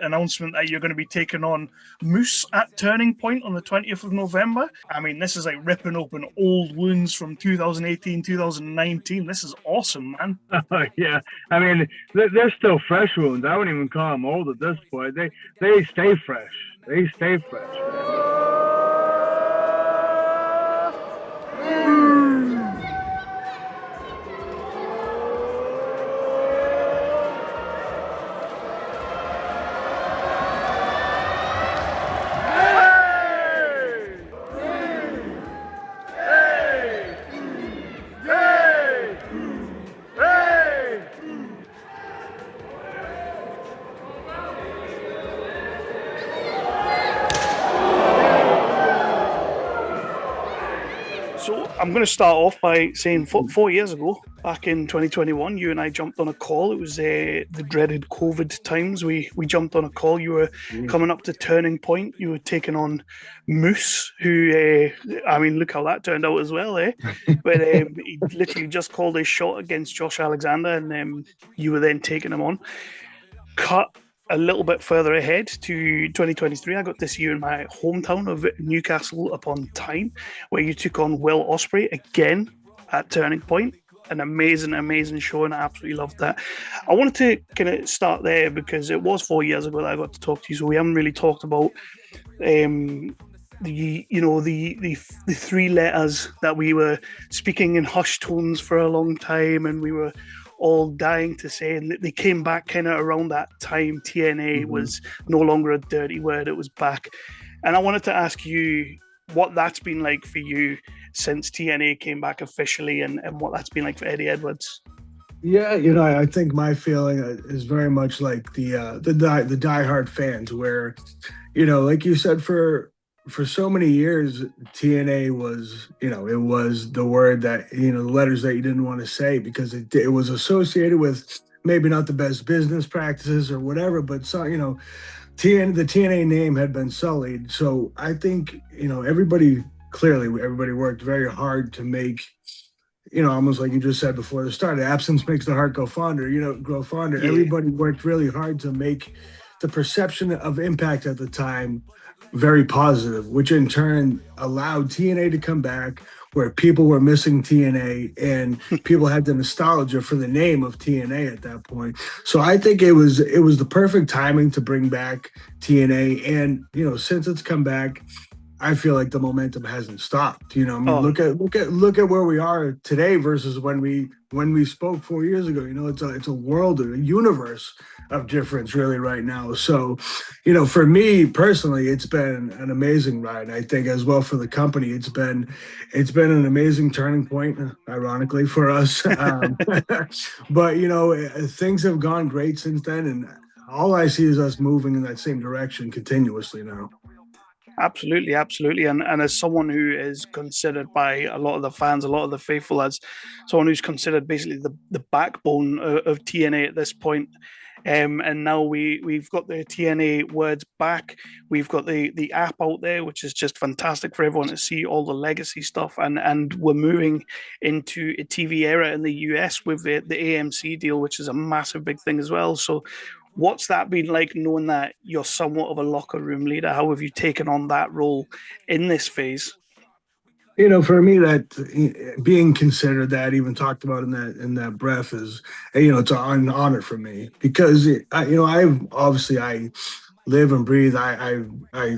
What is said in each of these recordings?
announcement that you're going to be taking on Moose at Turning Point on the 20th of November. I mean, this is like ripping open old wounds from 2018, 2019. This is awesome, man. Yeah, I mean, they're still fresh wounds. I wouldn't even call them old at this point. They stay fresh. They stay fresh. So I'm going to start off by saying 4 years ago, back in 2021, you and I jumped on a call. It was the dreaded COVID times. We jumped on a call. You were coming up to Turning Point. You were taking on Moose, who, I mean, look how that turned out as well, eh? But he literally just called a shot against Josh Alexander, and you were then taking him on. Cut a little bit further ahead to 2023, I got to see you in my hometown of Newcastle upon Tyne, where you took on Will Ospreay again at Turning Point. An amazing show, and I absolutely loved that. I wanted to kind of start there because it was 4 years ago that I got to talk to you, so we haven't really talked about the three letters that we were speaking in hushed tones for a long time, and we were all dying to say, and they came back kind of around that time. TNA was no longer a dirty word, it was back. And I wanted to ask you what that's been like for you since TNA came back officially, and what that's been like for Eddie Edwards. Yeah, I think my feeling is very much like the diehard fans, where, like you said, for so many years, TNA was, it was the word that, the letters that you didn't want to say, because it was associated with maybe not the best business practices or whatever, but so, the TNA name had been sullied. So I think, everybody worked very hard to make, almost like you just said before the start, absence makes the heart go fonder, grow fonder. Yeah. Everybody worked really hard to make the perception of Impact at the time very positive, which in turn allowed TNA to come back, where people were missing TNA and people had the nostalgia for the name of TNA at that point. So I think it was the perfect timing to bring back TNA. And, since it's come back, I feel like the momentum hasn't stopped. Look at where we are today versus when we spoke 4 years ago. It's a world, a universe of difference really right now. So, for me personally, it's been an amazing ride. I think as well for the company, it's been an amazing turning point, ironically, for us. But things have gone great since then, and all I see is us moving in that same direction continuously now. Absolutely. And as someone who is considered by a lot of the fans, a lot of the faithful, as someone who's considered basically the backbone of TNA at this point, and now we've got the TNA words back. We've got the app out there, which is just fantastic for everyone to see all the legacy stuff, and we're moving into a TV era in the US with the AMC deal, which is a massive big thing as well. So what's that been like, knowing that you're somewhat of a locker room leader? How have you taken on that role in this phase? For me, that being considered that, even talked about in that breath, is, it's an honor for me, because I live and breathe. I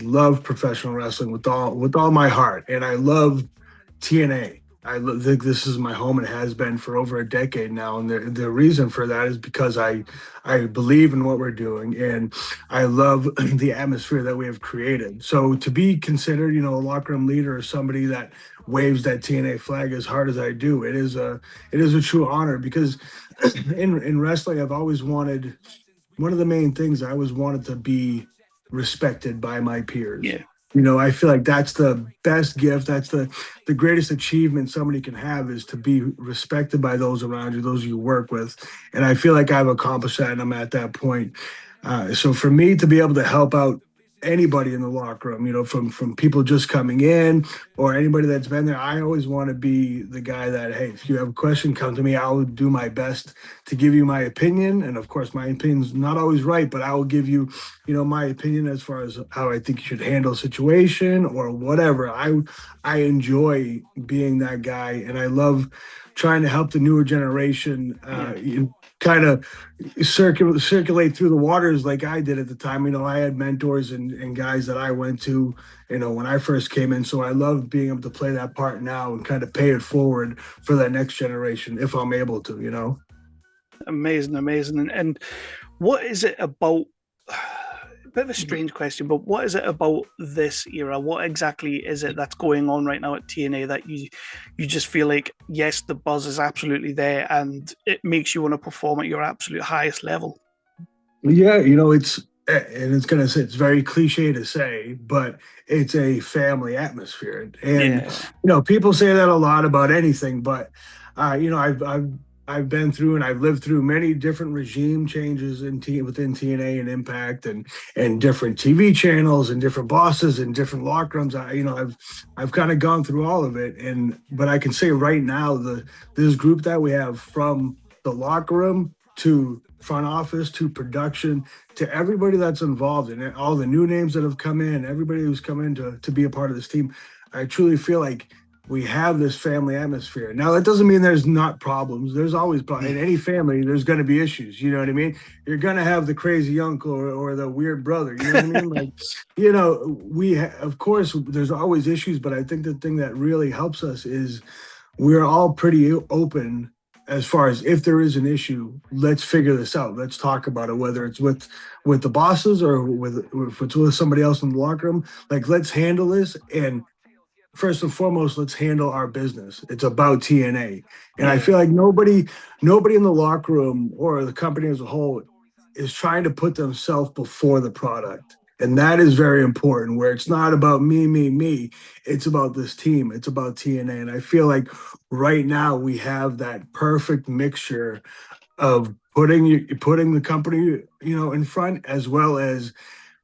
love professional wrestling with all my heart, and I love TNA. I think this is my home, and it has been for over a decade now. And the reason for that is because I believe in what we're doing, and I love the atmosphere that we have created. So to be considered, a locker room leader, or somebody that waves that TNA flag as hard as I do, it is a true honor, because in wrestling, I've always wanted, one of the main things, I always wanted to be respected by my peers. Yeah. I feel like that's the best gift. That's the greatest achievement somebody can have, is to be respected by those around you, those you work with. And I feel like I've accomplished that, and I'm at that point. So for me to be able to help out anybody in the locker room, from people just coming in or anybody that's been there, I always want to be the guy that, hey, if you have a question, come to me. I'll do my best to give you my opinion. And of course, my opinion's not always right, but I will give you my opinion as far as how I think you should handle a situation or whatever. I enjoy being that guy, and I love trying to help the newer generation kind of circulate through the waters like I did at the time. I had mentors and guys that I went to, when I first came in. So I love being able to play that part now and kind of pay it forward for that next generation if I'm able to. Amazing. And what is it about? A bit of a strange question, but what is it about this era? What exactly is it that's going on right now at TNA that you just feel like, yes, the buzz is absolutely there and it makes you want to perform at your absolute highest level? Yeah, it's very cliche to say, but it's a family atmosphere. And people say that a lot about anything, but I've been through and I've lived through many different regime changes within TNA and Impact and different TV channels and different bosses and different locker rooms. I've kind of gone through all of it, but I can say right now this group that we have, from the locker room to front office to production to everybody that's involved in it, all the new names that have come in, everybody who's come in to be a part of this team, I truly feel like we have this family atmosphere. Now, that doesn't mean there's not problems. There's always problems. In any family, there's going to be issues. You know what I mean? You're going to have the crazy uncle or the weird brother. You know what I mean? Of course, there's always issues, but I think the thing that really helps us is we're all pretty open as far as, if there is an issue, let's figure this out. Let's talk about it, whether it's with the bosses or if it's with somebody else in the locker room. Like, let's handle this. And first and foremost, let's handle our business. It's about TNA. And I feel like nobody in the locker room or the company as a whole is trying to put themselves before the product. And that is very important, where it's not about me. It's about this team. It's about TNA. And I feel like right now we have that perfect mixture of putting the company, in front, as well as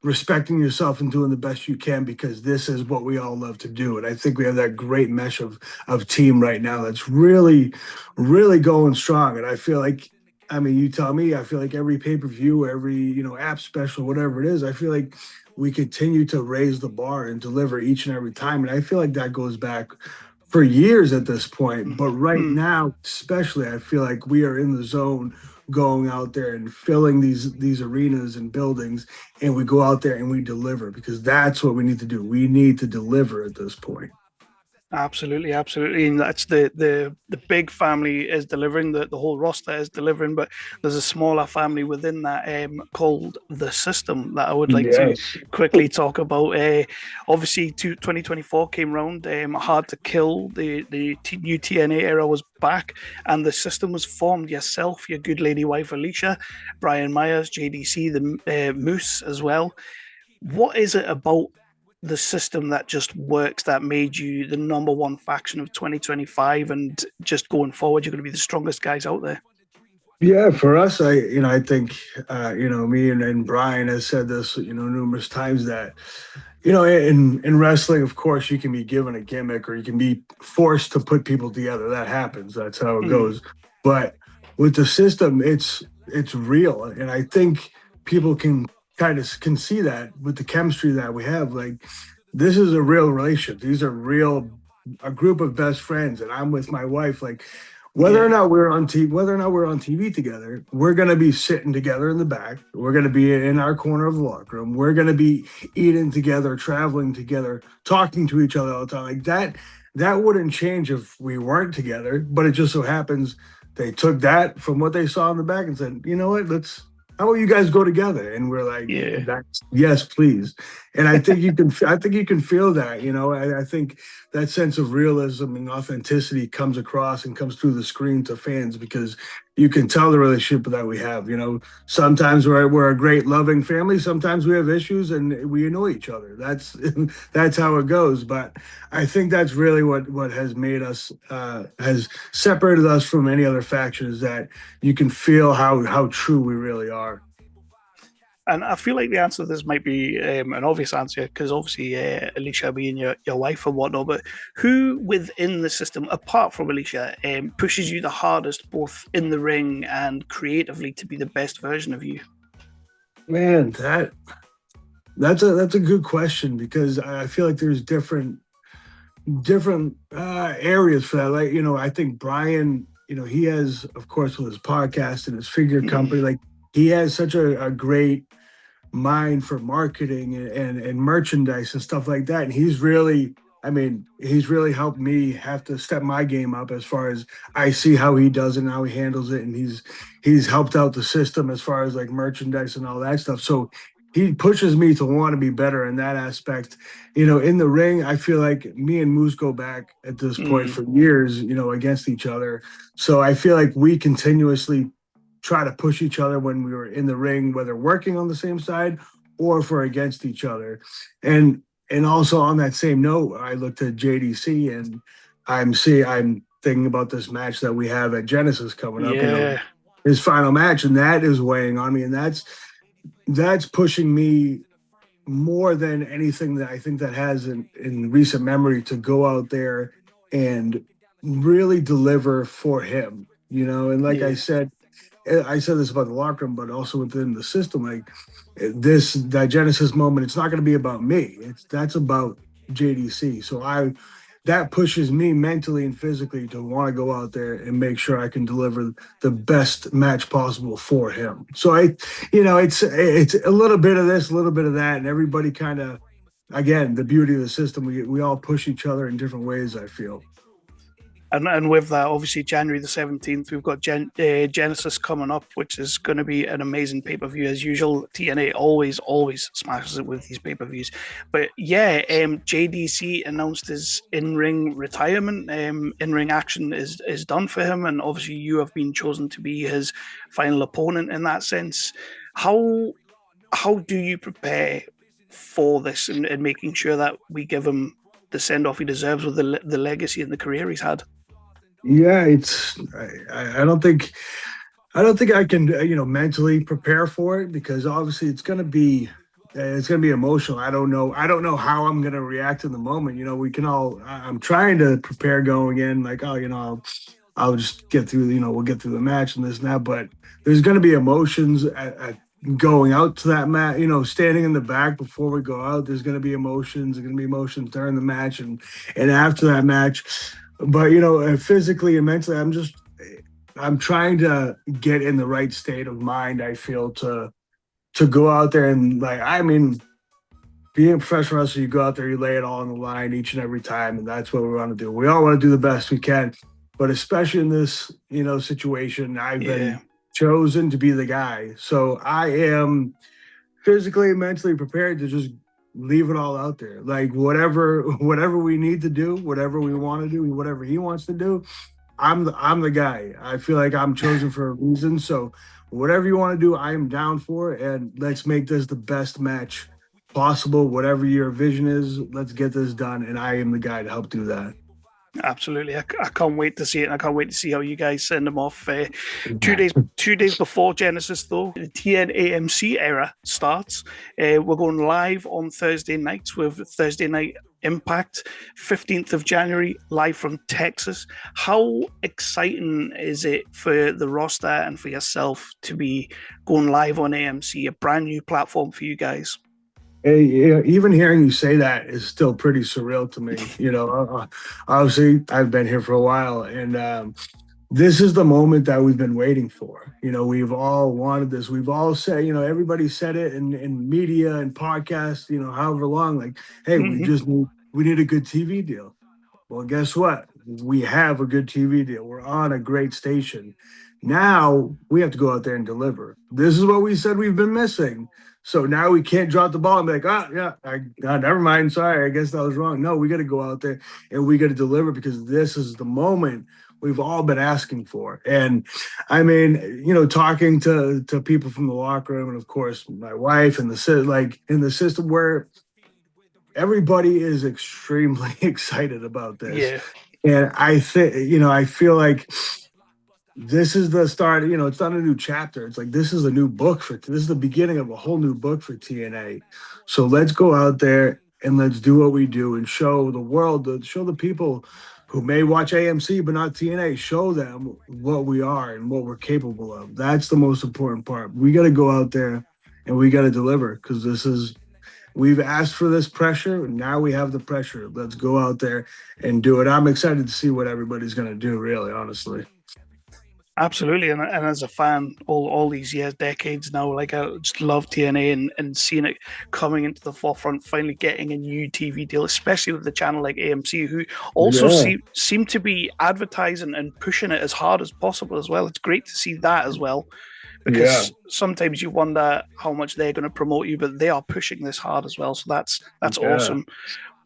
respecting yourself and doing the best you can, because this is what we all love to do. And I think we have that great mesh of team right now that's really, really going strong. And I feel like, you tell me, I feel like every pay-per-view, every, app special, whatever it is, I feel like we continue to raise the bar and deliver each and every time. And I feel like that goes back for years at this point. But right now, especially, I feel like we are in the zone, going out there and filling these arenas and buildings, and we go out there and we deliver, because that's what we need to do. We need to deliver at this point. Absolutely. And that's the big family is delivering, the whole roster is delivering, but there's a smaller family within that called The System that I would like to quickly talk about. Obviously, 2024 came round, Hard to Kill, the new TNA era was back, and The System was formed. Yourself, your good lady wife Alicia, Brian Myers, JDC, the Moose as well. What is it about The System that just works, that made you the number one faction of 2025, and just going forward, you're going to be the strongest guys out there? Yeah, for us, I think, me and Brian has said this, numerous times, that, in wrestling, of course, you can be given a gimmick or you can be forced to put people together. That happens. That's how it goes. But with The System, it's real. And I think people can see that with the chemistry that we have. Like, this is a real relationship. These are a group of best friends, and I'm with my wife. Like, whether or not we're on TV together, we're gonna be sitting together in the back. We're gonna be in our corner of the locker room. We're gonna be eating together, traveling together, talking to each other all the time. Like, that wouldn't change if we weren't together. But it just so happens they took that from what they saw in the back and said, you know what, how about you guys go together? And we're like, yes, please. And I think you can feel that, I think that sense of realism and authenticity comes across and comes through the screen to fans, because you can tell the relationship that we have. Sometimes we're a great loving family. Sometimes we have issues and we annoy each other. That's how it goes. But I think that's really what has made us, has separated us from any other factions, that you can feel how true we really are. And I feel like the answer to this might be an obvious answer, because obviously Alicia being your wife and whatnot, but who within The System, apart from Alicia, pushes you the hardest, both in the ring and creatively, to be the best version of you? Man, That's a good question, because I feel like there's different areas for that. Like, I think Brian, he has, of course, with his podcast and his figure Mhm. company, like he has such a great mind for marketing and merchandise and stuff like that. And he's really helped me have to step my game up as far as I see how he does it and how he handles it. And he's helped out the system as far as like merchandise and all that stuff. So he pushes me to want to be better in that aspect. In the ring, I feel like me and Moose go back at this point Mm. for years, against each other. So I feel like we continuously try to push each other when we were in the ring, whether working on the same side or if we're against each other. And also on that same note, I looked at JDC, and I'm thinking about this match that we have at Genesis coming up, Yeah. his final match, and that is weighing on me, and that's pushing me more than anything that I think that has in recent memory, to go out there and really deliver for him. And like Yeah. I said this about the locker room, but also within the system. Like that Genesis moment, it's not going to be about me. That's about JDC. So that pushes me mentally and physically to want to go out there and make sure I can deliver the best match possible for him. So it's a little bit of this, a little bit of that, and everybody kind of, again, the beauty of the system. We all push each other in different ways, I feel. And with that, obviously, January the 17th, we've got Genesis coming up, which is going to be an amazing pay per view as usual. TNA always smashes it with these pay per views. But yeah, JDC announced his in ring retirement. In ring action is done for him, and obviously, you have been chosen to be his final opponent in that sense. How how do you prepare for this, and making sure that we give him the send off he deserves with the legacy and the career he's had? Yeah, I don't think I can, mentally prepare for it, because obviously it's gonna be emotional. I don't know how I'm gonna react in the moment. I'm trying to prepare going in, like, oh, I'll just get through, we'll get through the match and this and that. But there's gonna be emotions at going out to that match. Standing in the back before we go out, there's gonna be emotions. There's gonna be emotions during the match and after that match. But physically and mentally, I'm trying to get in the right state of mind, I feel, to go out there and, like, being a professional wrestler, you go out there, you lay it all on the line each and every time, and that's what we want to do. We all want to do the best we can, but especially in this, situation, I've Yeah. been chosen to be the guy. So I am physically and mentally prepared to just leave it all out there. Like, whatever we need to do, whatever we want to do, whatever he wants to do, I'm the guy. I feel like I'm chosen for a reason. So whatever you want to do, I am down for it. And let's make this the best match possible. Whatever your vision is, let's get this done. And I am the guy to help do that. Absolutely, I can't wait to see it, and I can't wait to see how you guys send them off. 2 days before Genesis, though, the TNAMC era starts. We're going live on Thursday nights with Thursday Night Impact, 15th of January, live from Texas. How exciting is it for the roster and for yourself to be going live on AMC, a brand new platform for you guys? Even hearing you say that is still pretty surreal to me. Obviously, I've been here for a while, and this is the moment that we've been waiting for. We've all wanted this. We've all said, everybody said it in media and podcasts, however long, like, hey, Mhm. we need a good TV deal. Well, guess what? We have a good TV deal. We're on a great station. Now we have to go out there and deliver. This is what we said we've been missing. So now we can't drop the ball and be like, oh, yeah, never mind. Sorry, I guess that was wrong. No, we got to go out there and we got to deliver, because this is the moment we've all been asking for. And talking to people from the locker room, and of course my wife, and like in the system, where everybody is extremely excited about this. Yeah. And I think, I feel like this is the start. It's not a new chapter. It's like, this is a new book this is the beginning of a whole new book for TNA. So let's go out there and let's do what we do and show the world, show the people who may watch AMC but not TNA, show them what we are and what we're capable of. That's the most important part. We got to go out there and we got to deliver, because we've asked for this pressure. Now we have the pressure. Let's go out there and do it. I'm excited to see what everybody's going to do, really, honestly. Absolutely, and as a fan, all these years, decades now, like I just love TNA and seeing it coming into the forefront, finally getting a new TV deal, especially with the channel like AMC, who also seem to be advertising and pushing it as hard as possible as well. It's great to see that as well, because sometimes you wonder how much they're going to promote you, but they are pushing this hard as well. So that's awesome.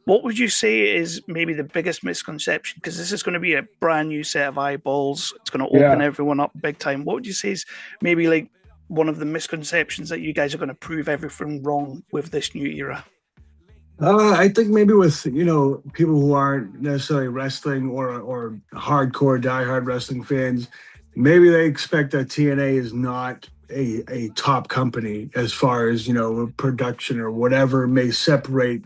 What would you say is maybe the biggest misconception? Because this is going to be a brand new set of eyeballs. It's going to open everyone up big time. What would you say is maybe like one of the misconceptions that you guys are going to prove everything wrong with this new era? I think maybe with, people who aren't necessarily wrestling or hardcore diehard wrestling fans, maybe they expect that TNA is not a top company as far as, production or whatever may separate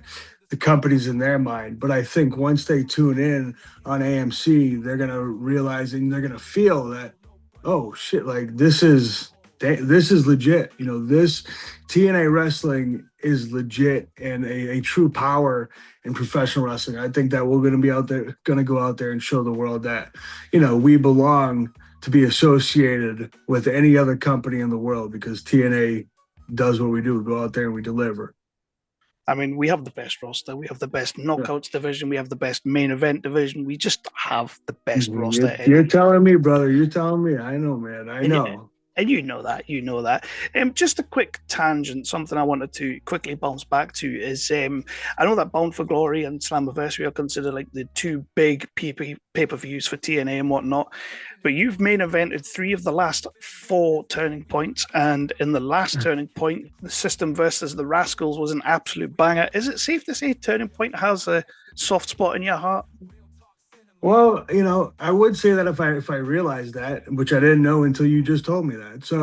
the companies in their mind. But I think once they tune in on AMC, they're going to realize and they're going to feel that, oh shit, like this is legit. This TNA wrestling is legit and a true power in professional wrestling. I think that we're going to go out there and show the world that, we belong to be associated with any other company in the world, because TNA does what we do. We go out there and we deliver. I mean, we have the best roster. We have the best knockouts division. We have the best main event division. We just have the best roster. You're telling me, brother. You're telling me. I know, man. I know. And you know that. Just a quick tangent, something I wanted to quickly bounce back to is I know that Bound for Glory and Slammiversary are considered like the two big pay-per-views for TNA and whatnot, but you've main evented 3 of the last 4 Turning Points, and in the last Turning Point, the System versus the Rascals was an absolute banger. Is it safe to say Turning Point has a soft spot in your heart? Well, I would say that if I realized that, which I didn't know until you just told me that. So,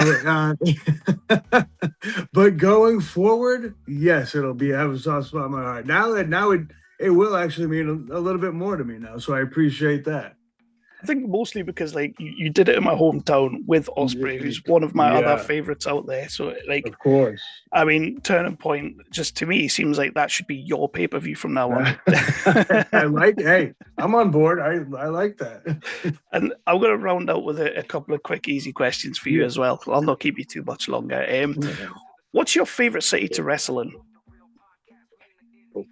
but going forward, yes, it'll have a soft spot in my heart. Now it will actually mean a little bit more to me now. So I appreciate that. I think mostly because like you did it in my hometown with Osprey, who's one of my other favorites out there. So like, of course, I mean, Turning Point just to me seems like that should be your pay-per-view from now on. Hey, I'm on board. I like that. And I'm going to round out with a couple of quick, easy questions for you as well. I'll not keep you too much longer. What's your favorite city to wrestle in?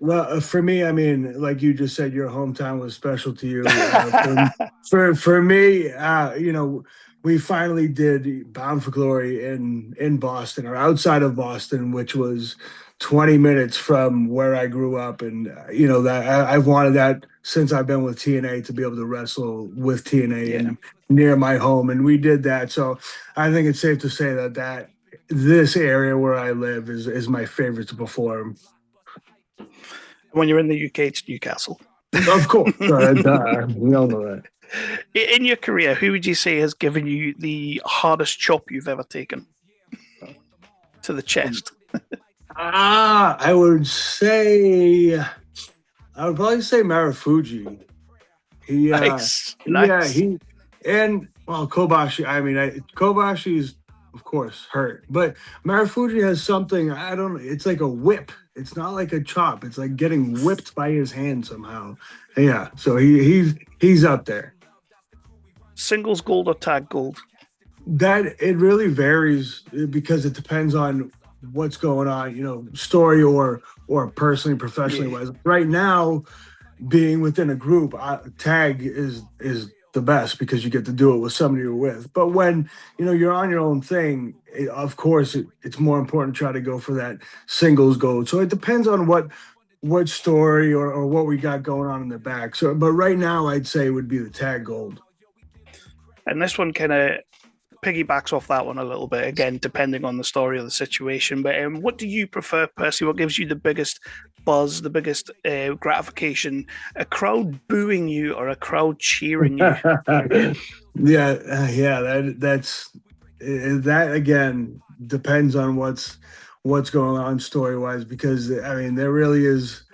Well, for me, I mean, like you just said, your hometown was special to you. For me, we finally did Bound for Glory in Boston, or outside of Boston, which was 20 minutes from where I grew up. And, that I've wanted that since I've been with TNA, to be able to wrestle with TNA and near my home. And we did that. So I think it's safe to say that this area where I live is my favorite to perform. When you're in the UK, it's Newcastle. Of course. We all know that. In your career, who would you say has given you the hardest chop you've ever taken to the chest? I would probably say Marufuji. Nice. Kobashi. I mean, Kobashi's of course hurt, but Marufuji has something. It's like a whip. It's not like a chop. It's like getting whipped by his hand somehow. Yeah. So he's up there. Singles gold or tag gold? That it really varies because it depends on what's going on, story or personally, professionally wise. Right now, being within a group, tag is the best because you get to do it with somebody you're with. But when you're on your own thing, of course it's more important to try to go for that singles gold. So it depends on what story or what we got going on in the back. So, but right now I'd say it would be the tag gold. And this one kind of piggybacks off that one a little bit, again, depending on the story or the situation. But what do you prefer personally? What gives you the biggest buzz, the biggest gratification? A crowd booing you or a crowd cheering you? That again depends on what's going on story wise, because I mean there really is.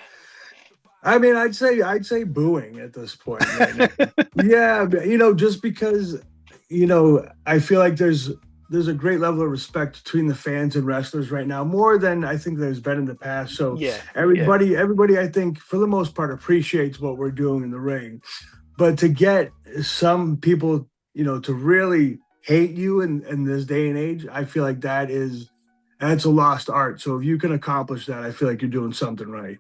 I mean, I'd say booing at this point. Right now. Yeah, just because I feel like there's there's a great level of respect between the fans and wrestlers right now, more than I think there's been in the past. So everybody, I think, for the most part, appreciates what we're doing in the ring. But to get some people, to really hate you in this day and age, I feel like that's a lost art. So if you can accomplish that, I feel like you're doing something right.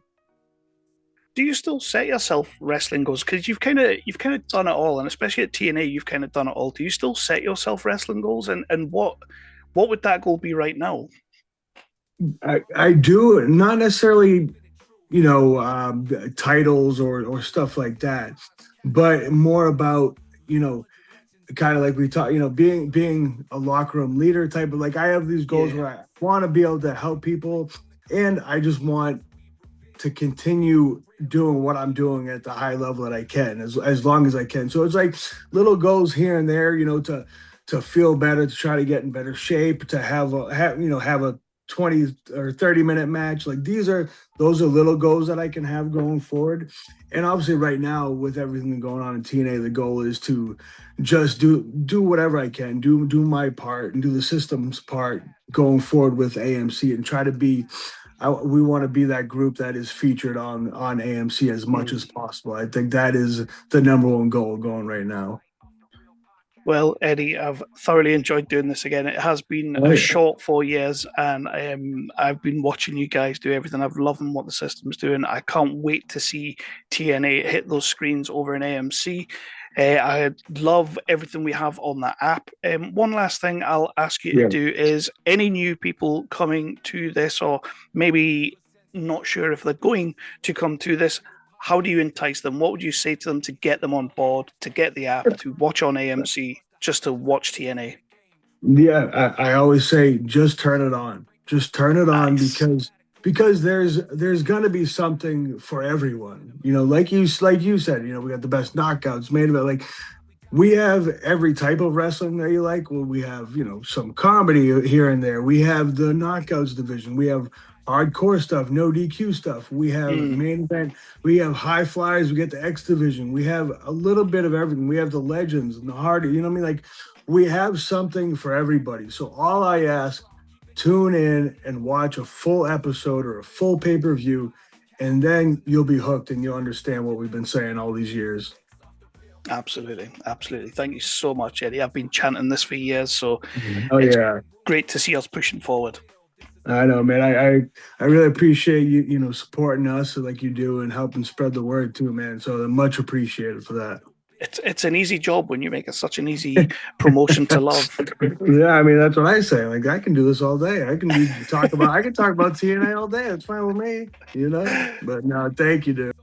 Do you still set yourself wrestling goals? Because you've kind of done it all, and especially at TNA, you've kind of done it all. Do you still set yourself wrestling goals, and what would that goal be right now? I do, not necessarily, titles or stuff like that, but more about, kind of like we talked, being a locker room leader type of, like, I have these goals where I want to be able to help people, and I just want to continue doing what I'm doing at the high level that I can, as long as I can. So it's like little goals here and there, to feel better, to try to get in better shape, to have a 20 or 30-minute match. Like, those are little goals that I can have going forward. And obviously right now, with everything going on in TNA, the goal is to just do whatever I can, do my part and do the system's part going forward with AMC, and try to be, we want to be that group that is featured on AMC as much as possible. I think that is the number one goal going right now. Well, Eddie, I've thoroughly enjoyed doing this again. It has been a short 4 years, and I've been watching you guys do everything. I've loving what the system's doing. I can't wait to see TNA hit those screens over in AMC. I love everything we have on the app. One last thing I'll ask you to do is, any new people coming to this, or maybe not sure if they're going to come to this, how do you entice them? What would you say to them to get them on board, to get the app, to watch on AMC, just to watch TNA? Yeah, I always say, just turn it on. Just turn it on, because there's gonna be something for everyone. Like you said, we got the best knockouts made of it. Like, we have every type of wrestling that you like. Well, we have, some comedy here and there. We have the knockouts division. We have hardcore stuff, no DQ stuff. We have main event. We have high flyers. We get the X division. We have a little bit of everything. We have the legends and the harder. You know what I mean? Like, we have something for everybody. So all I ask, tune in and watch a full episode or a full pay-per-view, and then you'll be hooked and you'll understand what we've been saying all these years. Absolutely. Thank you so much, Eddie. I've been chanting this for years, so great to see us pushing forward. I know, man. I really appreciate you, supporting us like you do, and helping spread the word too, man. So much appreciated for that. It's an easy job when you make it such an easy promotion to love. Yeah, I mean, that's what I say. Like, I can do this all day. I can talk about TNA all day. It's fine with me, But no, thank you, dude.